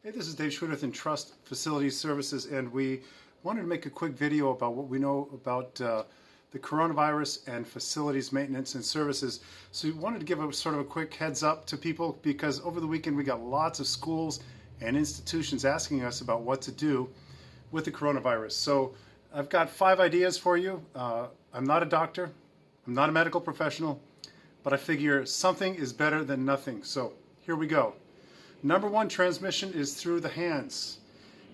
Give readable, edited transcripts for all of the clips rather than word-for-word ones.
Hey, this is Dave Schwidert in Trust Facilities Services, and we wanted to make a quick video about what we know about the coronavirus and facilities maintenance and services. So we wanted to give a sort of a quick heads up to people because over the weekend we got lots of schools and institutions asking us about what to do with the coronavirus. So I've got 5 ideas for you. I'm not a doctor, I'm not a medical professional, but I figure something is better than nothing. So here we go. Number 1 transmission is through the hands.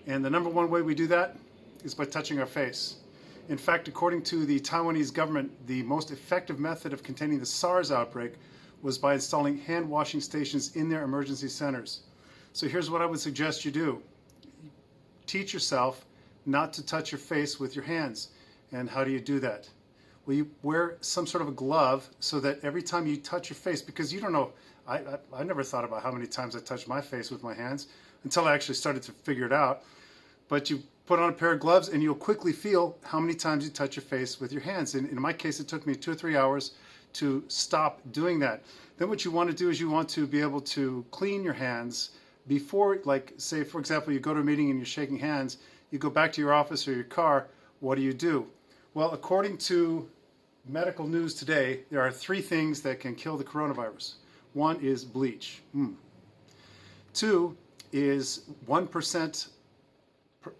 And the number 1 way we do that is by touching our face. In fact, according to the Taiwanese government, the most effective method of containing the SARS outbreak was by installing hand washing stations in their emergency centers. So here's what I would suggest you do. Teach yourself not to touch your face with your hands. And how do you do that? Well, you wear some sort of a glove so that every time you touch your face, because you don't know, I never thought about how many times I touched my face with my hands until I actually started to figure it out. But you put on a pair of gloves and you'll quickly feel how many times you touch your face with your hands. And in my case, it took me 2 or 3 hours to stop doing that. Then what you want to do is you want to be able to clean your hands before, like, say, for example, you go to a meeting and you're shaking hands, you go back to your office or your car, what do? Well, according to medical news today, there are 3 things that can kill the coronavirus. 1 is bleach. 2 is 1%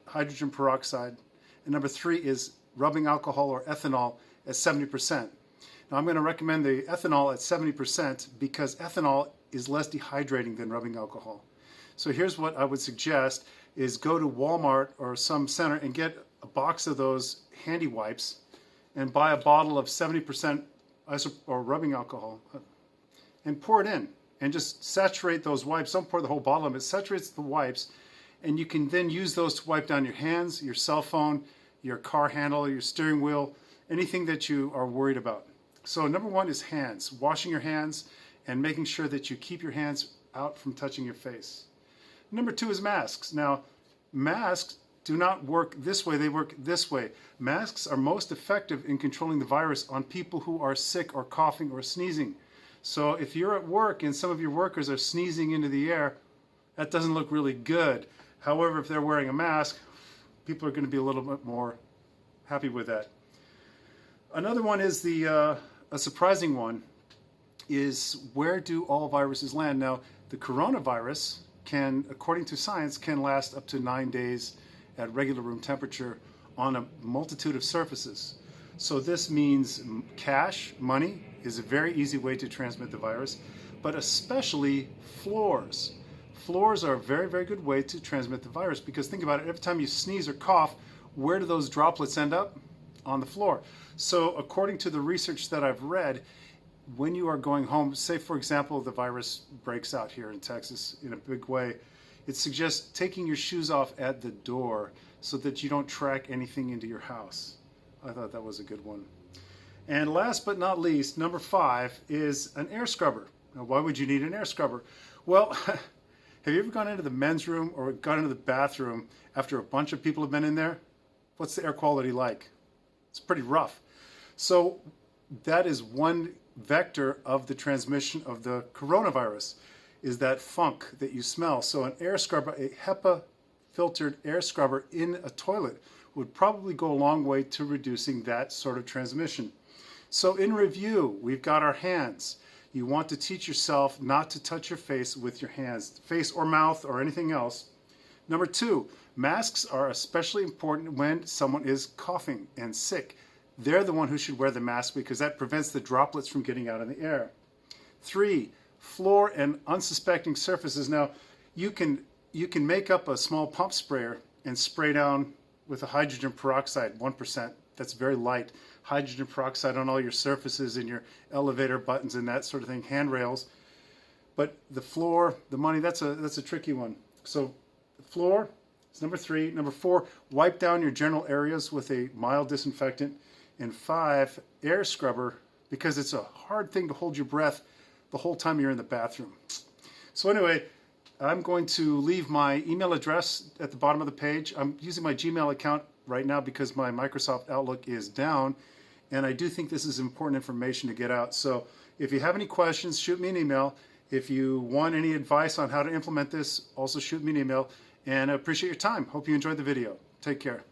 hydrogen peroxide. And number 3 is rubbing alcohol or ethanol at 70%. Now I'm going to recommend the ethanol at 70% because ethanol is less dehydrating than rubbing alcohol. So here's what I would suggest is go to Walmart or some center and get a box of those handy wipes and buy a bottle of 70% or rubbing alcohol and pour it in and just saturate those wipes. Don't pour the whole bottle of it. It saturates the wipes and you can then use those to wipe down your hands, your cell phone, your car handle, your steering wheel, anything that you are worried about. So number 1 is hands, washing your hands and making sure that you keep your hands out from touching your face. Number 2 is masks. Now, masks do not work this way, they work this way. Masks are most effective in controlling the virus on people who are sick or coughing or sneezing. So if you're at work and some of your workers are sneezing into the air, that doesn't look really good. However, if they're wearing a mask, people are going to be a little bit more happy with that. Another one is a surprising one, is where do all viruses land? Now, the coronavirus can, according to science, can last up to 9 days at regular room temperature on a multitude of surfaces. So this means cash, money, is a very easy way to transmit the virus, but especially floors. Floors are a very, very good way to transmit the virus because think about it, every time you sneeze or cough, where do those droplets end up? On the floor. So according to the research that I've read, when you are going home, say for example the virus breaks out here in Texas in a big way, it suggests taking your shoes off at the door so that you don't track anything into your house. I thought that was a good one. And last but not least, number 5 is an air scrubber. Now, why would you need an air scrubber? Well, have you ever gone into the men's room or gone into the bathroom after a bunch of people have been in there? What's the air quality like? It's pretty rough. So that is one vector of the transmission of the coronavirus, is that funk that you smell. So an air scrubber, a HEPA filtered air scrubber in a toilet would probably go a long way to reducing that sort of transmission. So in review, we've got our hands. You want to teach yourself not to touch your face with your hands, face or mouth or anything else. Number 2, masks are especially important when someone is coughing and sick. They're the one who should wear the mask because that prevents the droplets from getting out in the air. 3, floor and unsuspecting surfaces. Now, you can make up a small pump sprayer and spray down with a hydrogen peroxide, 1%. That's very light. Hydrogen peroxide on all your surfaces and your elevator buttons and that sort of thing, handrails. But the floor, the money, that's a tricky one. So the floor is number 3. Number 4, wipe down your general areas with a mild disinfectant. And 5, air scrubber, because it's a hard thing to hold your breath the whole time you're in the bathroom. So anyway, I'm going to leave my email address at the bottom of the page. I'm using my Gmail account right now because my Microsoft Outlook is down, and I do think this is important information to get out. So if you have any questions, shoot me an email, If you want any advice on how to implement this, also shoot me an email. And I appreciate your time. Hope you enjoyed the video. Take care.